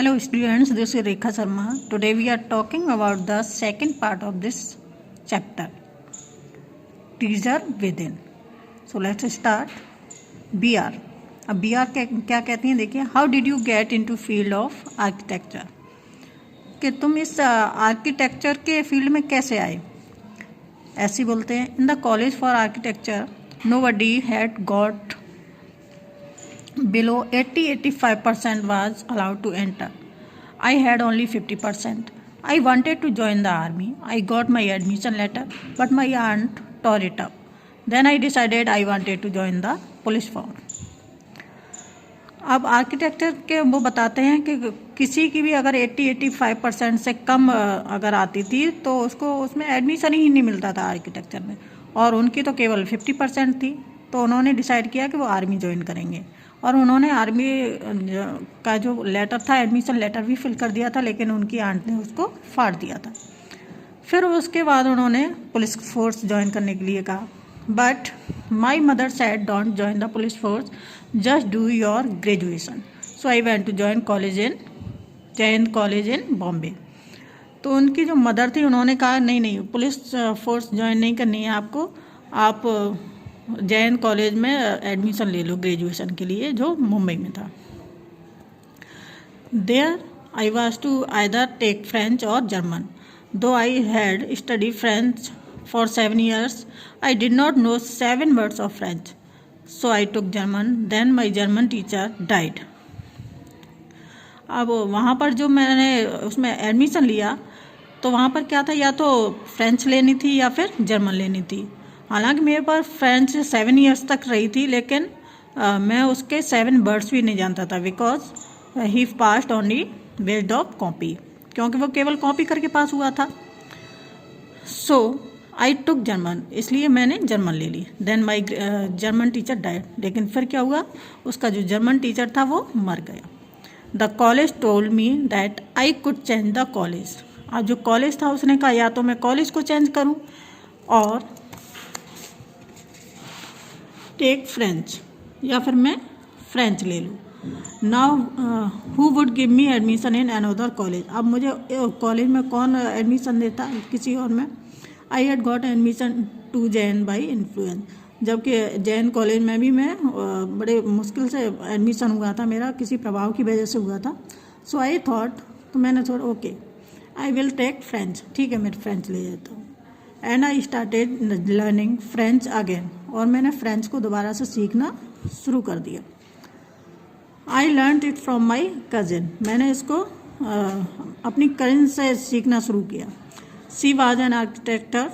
Hello students, this is Rekha Sharma. Today we are talking about the second part of this chapter, Teaser Within. So let's start. BR. अब BR क्या कहती हैं देखिए. How did you get into field of architecture? कि तुम इस architecture के field में कैसे आए. ऐसे बोलते हैं. In the college for architecture, nobody had got below 80-85% was allowed to enter. I had only 50%. I wanted to join the army. I got my admission letter, but my aunt tore it up. Then I decided I wanted to join the police force. अब architecture के वो बताते हैं कि किसी की भी अगर 80-85% से कम अगर आती थी तो उसको उसमें एडमिशन ही नहीं मिलता था आर्किटेक्चर में, और उनकी तो केवल 50% थी. तो उन्होंने डिसाइड किया कि वो आर्मी ज्वाइन करेंगे, और उन्होंने आर्मी का जो लेटर था, एडमिशन लेटर भी फिल कर दिया था, लेकिन उनकी आंट ने उसको फाड़ दिया था. फिर उसके बाद उन्होंने पुलिस फोर्स ज्वाइन करने के लिए कहा. But my mother said don't join the police force, just do your graduation. So I went to join college in Jai Hind college in Bombay. तो उनकी जो मदर थी उन्होंने कहा नहीं पुलिस फोर्स ज्वाइन नहीं करनी है आपको, आप जय हिंद कॉलेज में एडमिशन ले लो ग्रेजुएशन के लिए, जो मुंबई में था. There I was to either take French और German. Though I had study French for 7 years, I did not know 7 words of French. So I took German. Then my German teacher died. अब वहाँ पर जो मैंने उसमें admission लिया तो वहाँ पर क्या था, या तो फ्रेंच लेनी थी या फिर जर्मन लेनी थी. हालांकि मेरे पास फ्रेंच 7 years तक रही थी, लेकिन मैं उसके 7 words भी नहीं जानता था, because he passed only based of copy, क्योंकि वो केवल कॉपी करके पास हुआ था. सो आई टुक जर्मन, इसलिए मैंने जर्मन ले ली. Then my German teacher died. लेकिन फिर क्या हुआ, उसका जो जर्मन टीचर था वो मर गया. The college told me that I could change the college. अब जो कॉलेज था उसने कहा या तो मैं कॉलेज को चेंज करूं और टेक फ्रेंच, या फिर मैं फ्रेंच ले लूँ. Now who would give me admission in another college. अब मुझे कॉलेज में कौन एडमिशन देता किसी और में. I had got admission to Jain by influence. जबकि जैन कॉलेज में भी मैं बड़े मुश्किल से एडमिशन हुआ था, मेरा किसी प्रभाव की वजह से हुआ था. सो आई थॉट, तो मैंने थोड़ा okay I will take French, ठीक है मैं फ्रेंच ले जाता हूँ. And I started learning French again, और मैंने फ्रेंच को दोबारा से सीखना शुरू कर दिया. I learn it from my cousin. मैंने इसको अपनी कज़िन से सीखना शुरू किया. She was an architect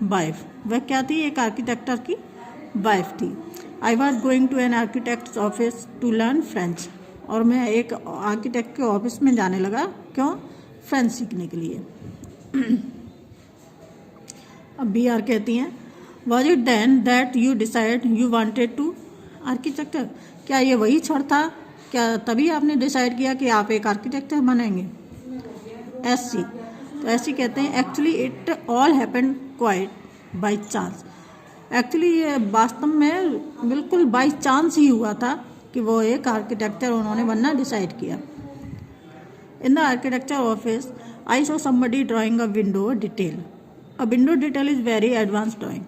wife. वह क्या थी, एक आर्किटेक्टर की वाइफ थी. I was going to an architect office to learn French. और मैं एक आर्किटेक्ट के ऑफिस में जाने लगा, क्यों, फ्रेंच सीखने के लिए. अब बी आर कहती हैं, was it then that you decide you wanted to architect. क्या ये वही क्षण था, क्या तभी आपने डिसाइड किया कि आप एक आर्किटेक्टर बनेंगे. S C. तो ऐसी कहते हैं, actually it all happened quite by chance. Actually ये वास्तव में बिल्कुल बाई चांस ही हुआ था कि वो एक आर्किटेक्चर उन्होंने बनना डिसाइड किया. In the architecture office I saw somebody drawing a window detail. A window detail is very advance drawing.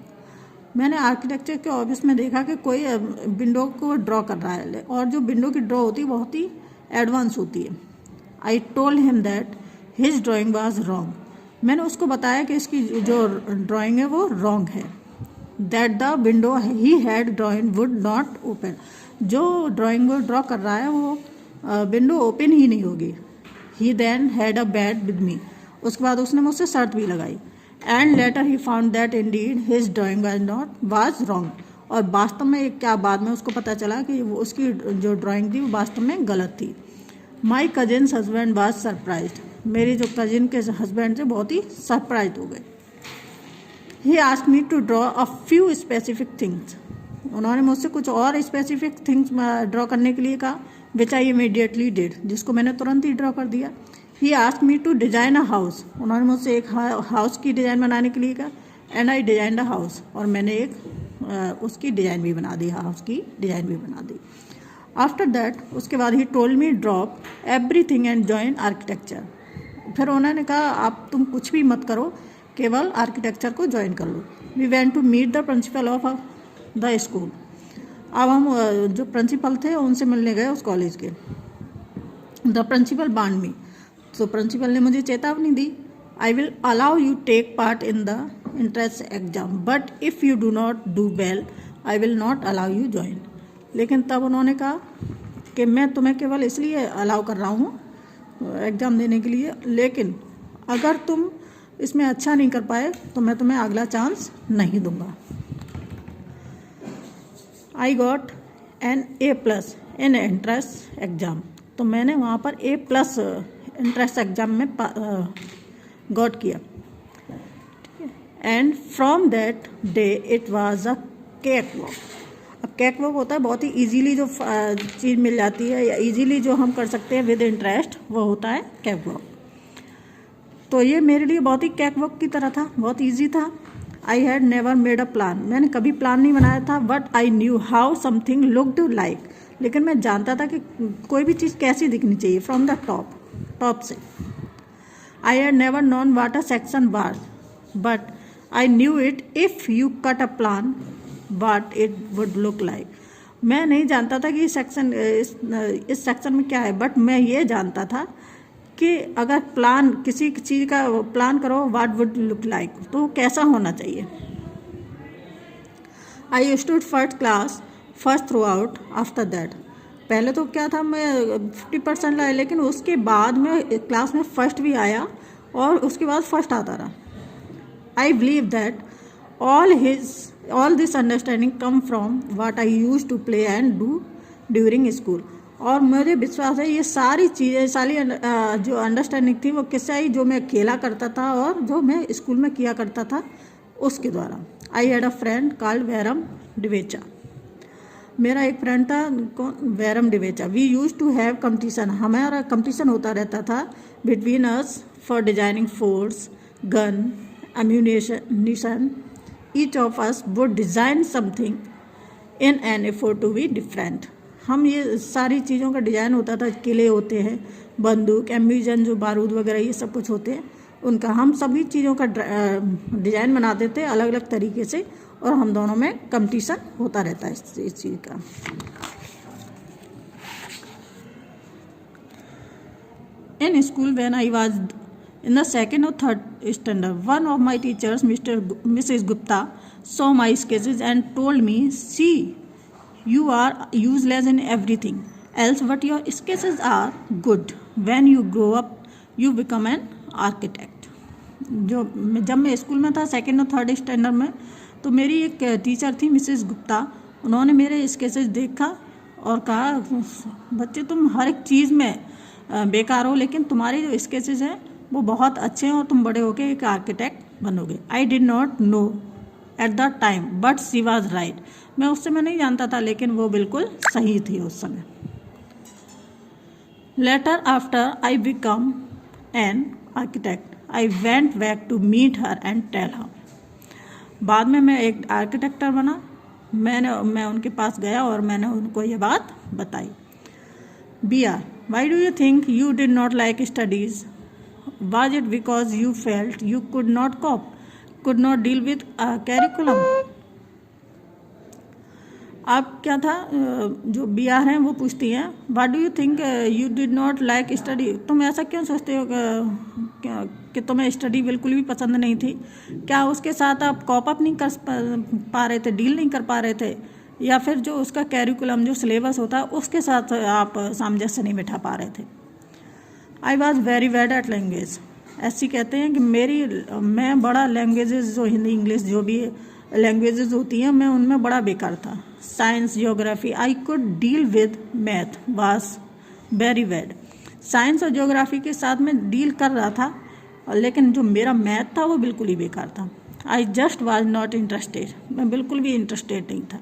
मैंने आर्किटेक्चर के ऑफिस में देखा कि कोई विंडो को ड्रॉ कर रहा है, और जो विंडो की ड्रॉ होती है बहुत ही एडवांस होती है. I told him that his drawing was wrong. मैंने उसको बताया कि इसकी जो ड्राइंग है वो रॉन्ग है. That the window he had drawing would not open. जो ड्राइंग वो ड्रॉ कर रहा है वो विंडो ओपन ही नहीं होगी. He then had a bet with me. उसके बाद उसने मुझसे शर्त भी लगाई. And later he found that indeed his drawing was wrong. और वास्तव में क्या बाद में उसको पता चला कि वो उसकी जो ड्राइंग थी वो वास्तव में गलत थी. माई कजिन्स हस्बैंड वाज सरप्राइज्ड. मेरी जो कजिन के हस्बैंड थे बहुत ही सरप्राइज हो गए. He asked me to draw a few specific things. उन्होंने मुझसे कुछ और स्पेसिफिक थिंग्स ड्रॉ करने के लिए कहा, विच आई इमीडिएटली डिड, जिसको मैंने तुरंत ही ड्रॉ कर दिया. He asked me to design a house. उन्होंने मुझसे एक हाउस की डिज़ाइन बनाने के लिए कहा. And I design the house. और मैंने एक उसकी डिज़ाइन भी बना दी, हाउस की डिज़ाइन भी बना दी. आफ्टर दैट उसके बाद he told me drop everything and join architecture. फिर उन्होंने कहा आप तुम कुछ भी मत करो, केवल आर्किटेक्चर को ज्वाइन कर लो। We went to meet the principal of the school. अब हम जो प्रिंसिपल थे उनसे मिलने गए उस कॉलेज के। द प्रिंसिपल वांट मी, तो प्रिंसिपल ने मुझे चेतावनी दी, I will allow you take part in the entrance exam but if you do not do well I will not allow you join. लेकिन तब उन्होंने कहा कि मैं तुम्हें केवल इसलिए अलाउ कर रहा हूँ एग्ज़ाम देने के लिए, लेकिन अगर तुम इसमें अच्छा नहीं कर पाए तो मैं तुम्हें अगला चांस नहीं दूंगा। I got an A+ in entrance exam, तो मैंने वहाँ पर A+ एंट्रेंस एग्ज़ाम में गॉट किया। And from that day it was a cake walk. अब केक वॉक होता है बहुत ही इजीली जो चीज़ मिल जाती है या इजीली जो हम कर सकते हैं विद इंटरेस्ट, वो होता है केक वॉक। तो ये मेरे लिए बहुत ही केक वॉक की तरह था, बहुत ईजी था। I had never made a plan, मैंने कभी प्लान नहीं बनाया था, but I knew how something looked like, लेकिन मैं जानता था कि कोई भी चीज़ कैसी दिखनी चाहिए फ्रॉम द टॉप से। I had never known what a section was, but I knew it if you cut a plan what it would look like. मैं नहीं जानता था कि इस सेक्शन में क्या है, बट मैं ये जानता था कि अगर प्लान किसी चीज़ का प्लान करो व्हाट वुड लुक लाइक, तो कैसा होना चाहिए। I stood first class first through out after that. पहले तो क्या था, मैं 50% लाया, लेकिन उसके बाद में क्लास में फर्स्ट भी आया और उसके बाद फर्स्ट आता रहा। I believe that all this understanding come from what I used to play and do during school। और मुझे विश्वास है ये सारी चीज़ें, सारी जो अंडरस्टैंडिंग थी वो किससे आई, जो मैं खेला करता था और जो मैं स्कूल में किया करता था उसके द्वारा। I had a friend called Vairam Divecha. मेरा एक फ्रेंड था Vairam Divecha. We use to have competition, हमारा कंपटीशन होता रहता था between us for designing force, gun, ammunition। Each of us would design something in an effort to be different। हम ये सारी चीज़ों का डिज़ाइन होता था, किले होते हैं, बंदूक, एम्यूजन जो बारूद वगैरह ये सब कुछ होते हैं, उनका हम सभी चीज़ों का डिज़ाइन बनाते थे अलग अलग तरीके से, और हम दोनों में कंपटीशन होता रहता है इस चीज़ का। In school when I was in the second or third standard, one of my teachers, Mrs. Gupta, saw my sketches and told me, see, you are useless in everything else, but your sketches are good. When you grow up, you become an architect। जब मैं school में था second और third standard में, तो मेरी एक teacher थी मिसेस गुप्ता, उन्होंने मेरे स्केचेस देखा और कहा, बच्चे तुम हर एक चीज़ में बेकार हो, लेकिन तुम्हारे जो स्केचेस हैं वो बहुत अच्छे हैं और तुम बड़े होकर एक आर्किटेक्ट बनोगे। आई did not know at the time but she was right. मैं उस समय नहीं जानता था, लेकिन वो बिल्कुल सही थी उस समय। Later after I become an architect I went back to meet her and tell her. बाद में मैं एक आर्किटेक्टर बना, मैं उनके पास गया और मैंने उनको ये बात बताई। BR, why do you think you did not like studies? Was it because you felt you could not cope, could not deal with a curriculum? अब क्या था, जो BR हैं वो पूछती हैं, What do you think you did not like study? तुम ऐसा क्यों सोचते हो कि तुम्हें स्टडी बिल्कुल भी पसंद नहीं थी? क्या उसके साथ आप कॉप अप नहीं कर पा रहे थे, डील नहीं कर पा रहे थे, या फिर जो उसका कैरिकुलम जो सिलेबस होता है उसके साथ आप सामंजस्य नहीं बिठा पा रहे थे? I was very bad at language. ऐसी कहते हैं कि मैं बड़ा लैंग्वेजेस, जो हिंदी इंग्लिश जो भी लैंग्वेजेस होती हैं, मैं उनमें बड़ा बेकार था। Science, geography, I could deal with, math was very bad. Science और ज्योग्राफी के साथ में डील कर रहा था, लेकिन जो मेरा मैथ था वो बिल्कुल ही बेकार था। I just was not interested, मैं बिल्कुल भी इंटरेस्टेड नहीं था।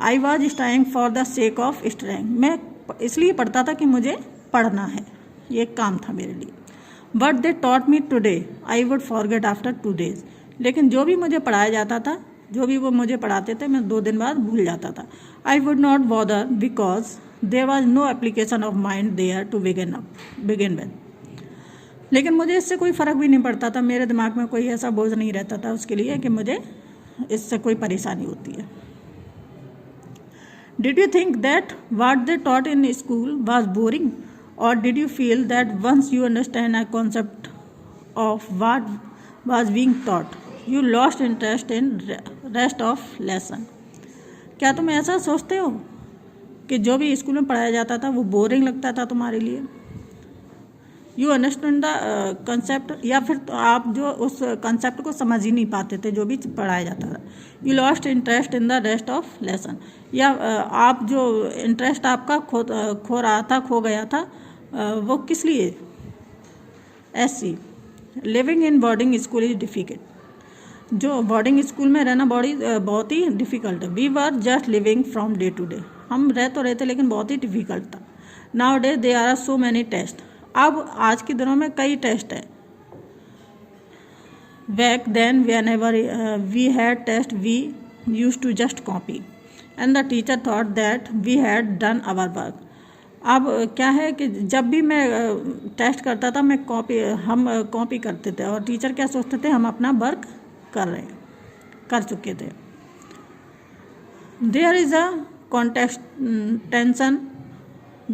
I was studying for the sake of studying, मैं इसलिए पढ़ता था कि मुझे पढ़ना है, ये काम था मेरे लिए। But they taught me today I would forget after 2 days। लेकिन जो भी मुझे पढ़ाया जाता था जो भी वो मुझे पढ़ाते थे मैं 2 दिन बाद भूल जाता था। I would not bother because there was no application of mind there to begin with. लेकिन मुझे इससे कोई फ़र्क भी नहीं पड़ता था, मेरे दिमाग में कोई ऐसा बोझ नहीं रहता था उसके लिए कि मुझे इससे कोई परेशानी होती है। Did you think that what they taught in school was boring और did you feel that once you understand a concept of what was being taught you lost interest in rest of lesson? क्या तुम ऐसा सोचते हो कि जो भी school में पढ़ाया जाता था वो बोरिंग लगता था तुम्हारे लिए? यू अंडरस्टैंड द कंसेप्ट, या फिर तो आप जो उस कंसेप्ट को समझ ही नहीं पाते थे जो भी पढ़ाया जाता था। You lost interest in the rest of lesson, या आप जो इंटरेस्ट आपका खो गया था वो किस लिए? ऐसी living in boarding school is difficult, जो बोर्डिंग स्कूल में रहना बहुत ही डिफ़िकल्ट है। We were just living from day to day, हम रह तो रहते लेकिन बहुत ही डिफ़िकल्ट था। Now day they are so many test, अब आज के दिनों में कई टेस्ट हैं। Back then whenever we had test we use to just copy and the teacher thought that we had done our work. अब क्या है कि जब भी मैं टेस्ट करता था हम कॉपी करते थे और टीचर क्या सोचते थे, हम अपना वर्क कर चुके थे। There is a context tension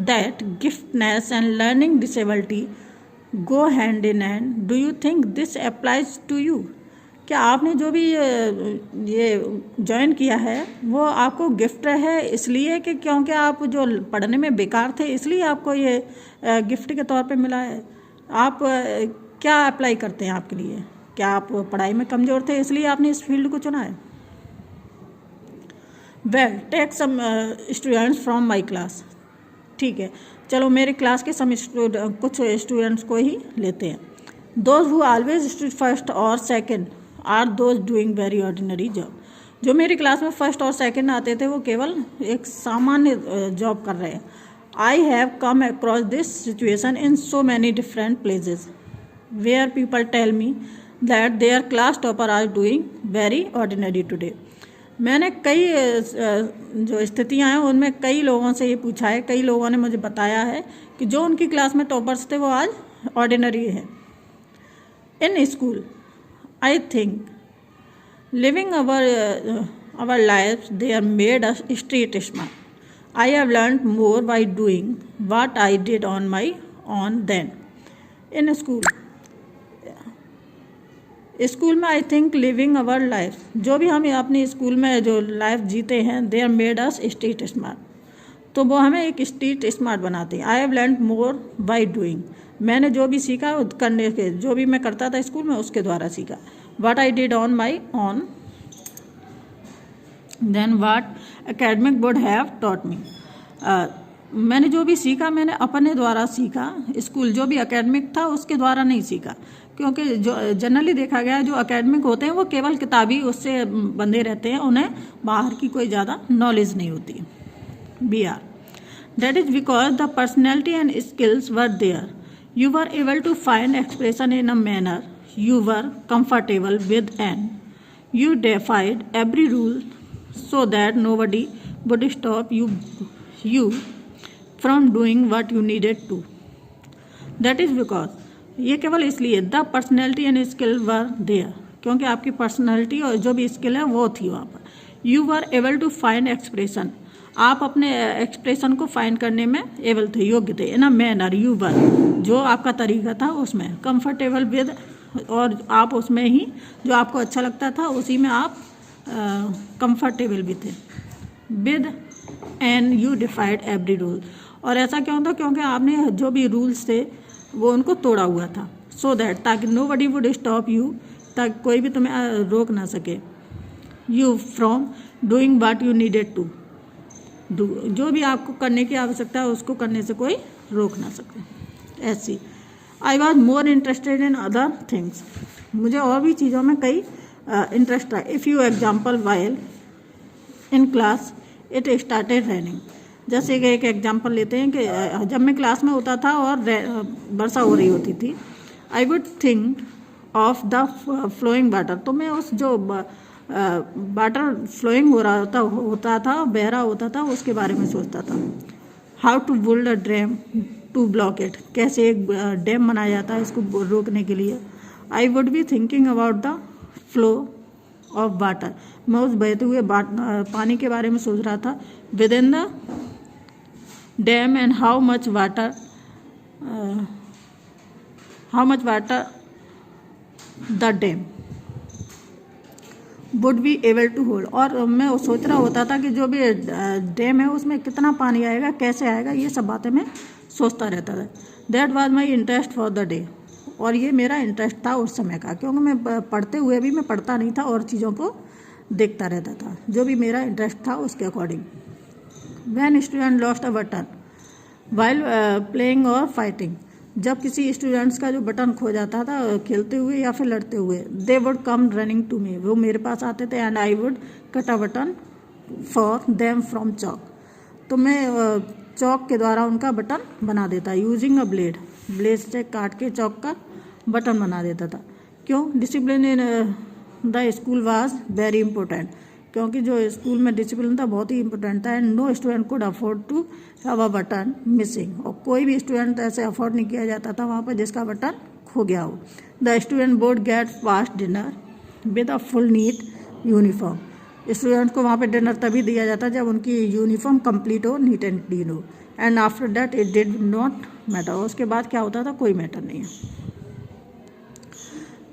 that giftedness and learning disability go hand in hand. Do you think this applies to you? क्या आपने जो भी ये ज्वाइन किया है वो आपको गिफ्ट है इसलिए कि क्योंकि आप जो पढ़ने में बेकार थे इसलिए आपको ये गिफ्ट के तौर पे मिला है? आप क्या अप्लाई करते हैं आपके लिए? क्या आप पढ़ाई में कमज़ोर थे इसलिए आपने इस फील्ड को चुना है? Well take some students from my class, ठीक है चलो मेरे क्लास के कुछ स्टूडेंट्स को ही लेते हैं। Those who always stood first और second are those doing very ordinary job, जो मेरी क्लास में फर्स्ट और सेकंड आते थे वो केवल एक सामान्य जॉब कर रहे हैं। I have come across this situation in so many different places where people tell me that their class topper are doing very ordinary today. मैंने कई जो स्थितियाँ हैं उनमें कई लोगों से ये पूछा है, कई लोगों ने मुझे बताया है कि जो उनकी क्लास में टॉपर्स थे वो आज ऑर्डिनरी हैं। In school I think living our life they are made us street smart. I have learn more by doing what I did on my own than in school में I think living our life, जो भी हम अपनी school में जो life जीते हैं they are made us street smart, तो वो हमें एक स्ट्रीट स्मार्ट बनाते हैं। I have learn more by doing, मैंने जो भी सीखा करने के, जो भी मैं करता था स्कूल में उसके द्वारा सीखा। What I did on my own then what academic would have taught me, मैंने जो भी सीखा मैंने अपने द्वारा सीखा, स्कूल जो भी एकेडमिक था उसके द्वारा नहीं सीखा, क्योंकि जो जनरली देखा गया जो एकेडमिक होते हैं वो केवल किताबी उससे बंधे रहते हैं, उन्हें बाहर की कोई ज़्यादा नॉलेज नहीं होती। Be are that is because the personality and skills were there, you were able to find expression in a manner you were comfortable with and you defied every rule so that nobody would stop you from doing what you needed to. That is because, ये केवल इसलिए the personality and skill were there, क्योंकि आपकी personality और जो भी skill है वो थी वहाँ पर। You were able to find expression, आप अपने एक्सप्रेशन को फाइंड करने में एबल थे, योग्य थे। इन अ मैनर यू वर, जो आपका तरीका था उसमें, कंफर्टेबल विद, और आप उसमें ही जो आपको अच्छा लगता था उसी में आप कंफर्टेबल भी थे। With and you डिफाइड every rule, और ऐसा क्यों था? क्योंकि आपने जो भी रूल्स थे वो उनको तोड़ा हुआ था। सो दैट, ताकि नोबडी वुड स्टॉप यू, ताकि कोई भी तुम्हें रोक ना सके। You from doing what you needed to do, जो भी आपको करने की आवश्यकता है उसको करने से कोई रोक ना सके। ऐसी I was more interested in other things, मुझे और भी चीज़ों में कई इंटरेस्ट रहा। If you example while in class it started raining, जैसे कि एक एग्जाम्पल लेते हैं कि जब मैं क्लास में होता था और वर्षा हो रही होती थी, I would think of the flowing water, तो मैं उस जो वाटर फ्लोइंग हो रहा होता था, बह रहा होता था, उसके बारे में सोचता था। How to build a dam to block it, कैसे एक डैम बनाया जाता है इसको रोकने के लिए। I would be thinking about the flow of water, मैं उस बहते हुए पानी के बारे में सोच रहा था। Within the dam and how much water the dam would be able to hold, और मैं सोच रहा होता था कि जो भी डैम है उसमें कितना पानी आएगा, कैसे आएगा, ये सब बातें मैं सोचता रहता था। That was my interest for the day, और ये मेरा इंटरेस्ट था उस समय का, क्योंकि मैं पढ़ते हुए भी मैं पढ़ता नहीं था और चीज़ों को देखता रहता था, जो भी मेरा इंटरेस्ट था उसके according. When student lost a button while playing और फाइटिंग, जब किसी स्टूडेंट्स का जो बटन खो जाता था खेलते हुए या फिर लड़ते हुए, they would come running to me, वो मेरे पास आते थे। And I would cut a button for them from chalk, तो मैं चौक के द्वारा उनका बटन बना देता, यूजिंग अ ब्लेड, ब्लेड से काट के चौक का बटन बना देता था। क्यों? Discipline in the school was very important, क्योंकि जो स्कूल में डिसिप्लिन था बहुत ही इंपॉर्टेंट था। And no student could afford to have a button missing, और कोई भी स्टूडेंट ऐसे अफोर्ड नहीं किया जाता था वहाँ पर जिसका बटन खो गया हो। The student board get fast dinner with a full neat uniform, student को वहाँ पे डिनर तभी दिया जाता जब उनकी यूनिफॉर्म कंप्लीट हो, नीट एंड क्लीन हो। And after that it did not matter, उसके बाद क्या होता था कोई मैटर नहीं है।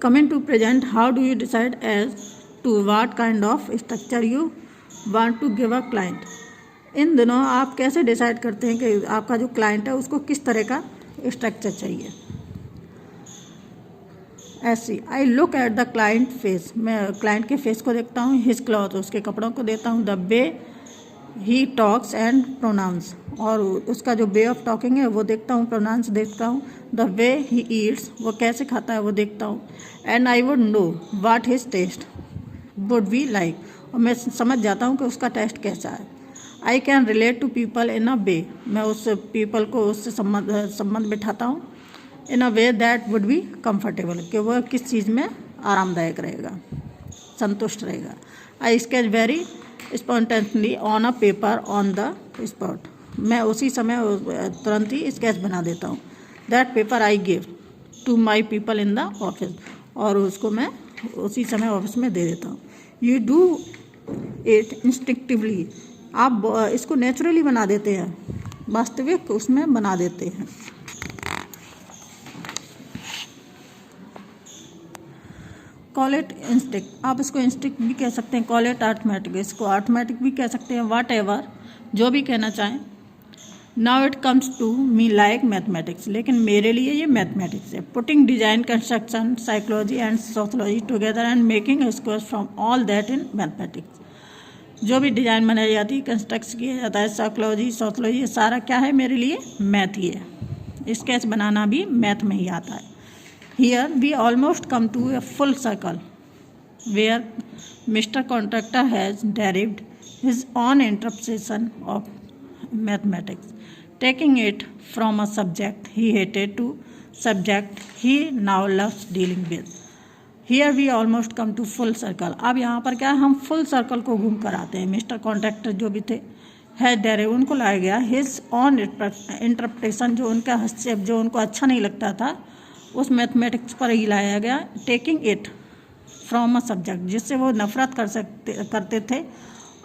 Coming to present, how do you decide as to what kind of structure you want to give a client, इन दिनों आप कैसे डिसाइड करते हैं कि आपका जो क्लाइंट है उसको किस तरह का स्ट्रक्चर चाहिए। ऐसी, I look at the client face, मैं क्लाइंट के फेस को देखता हूँ। हिज क्लॉथ, उसके कपड़ों को देखता हूँ। The way he talks and pronounce, और उसका जो वे ऑफ टॉकिंग है वो देखता हूँ, प्रोनाउंस देखता हूँ। द वे ही ईट्स, वो कैसे खाता है वो देखता हूँ। And I would know what his taste would be like, और मैं समझ जाता हूँ कि उसका टेस्ट कैसा है। I can relate to people in a way, मैं उस पीपल को उससे संबंध बिठाता हूँ। In a way that would be comfortable, कि वह किस चीज़ में आरामदायक रहेगा, संतुष्ट रहेगा। I sketch very spontaneously on a paper on the spot, मैं उसी समय तुरंत ही स्केच बना देता हूँ। That paper I give to my people in the office, और उसको मैं उसी समय ऑफिस में दे देता हूँ। यू डू इट इंस्टिंक्टिवली, आप इसको नेचुरली बना देते हैं, वास्तविक उसमें बना देते हैं। कॉल इट इंस्टिंक्ट, आप इसको इंस्टिंक्ट भी कह सकते हैं। कॉल इट ऑटोमेटिक, इसको ऑटोमेटिक भी कह सकते हैं। वाट एवर, जो भी कहना चाहें। Now it comes to me like mathematics, लेकिन मेरे लिए ये मैथमेटिक्स है। Putting design, construction, psychology and sociology together and making squares from all that in mathematics, जो भी डिज़ाइन बनाई जाती है, कंस्ट्रक्ट किया जाता है, साइकोलॉजी, सोशोलॉजी, ये सारा क्या है मेरे लिए, मैथ ही है। स्केच बनाना भी मैथ में ही आता है। Here we almost come to a full circle where Mr. Contractor has derived his own interpretation of mathematics, taking it from a subject he hated to subject he now loves dealing with. Here we almost come to full circle. अब यहाँ पर क्या है, हम full circle को घूम कर आते हैं। मिस्टर कॉन्ट्रैक्टर जो भी थे, है डेरिव, उनको लाया गया हिज ऑन इंटरप्रिटेशन, जो उनका हस्तक्षेप जो उनको अच्छा नहीं लगता था उस मैथमेटिक्स पर ही लाया गया। Taking it from a subject, जिससे वो नफरत करते थे,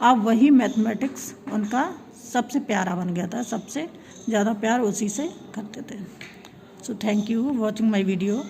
अब वही मैथमेटिक्स उनका सबसे प्यारा बन गया था, सबसे ज़्यादा प्यार उसी से करते थे। So thank you watching my video.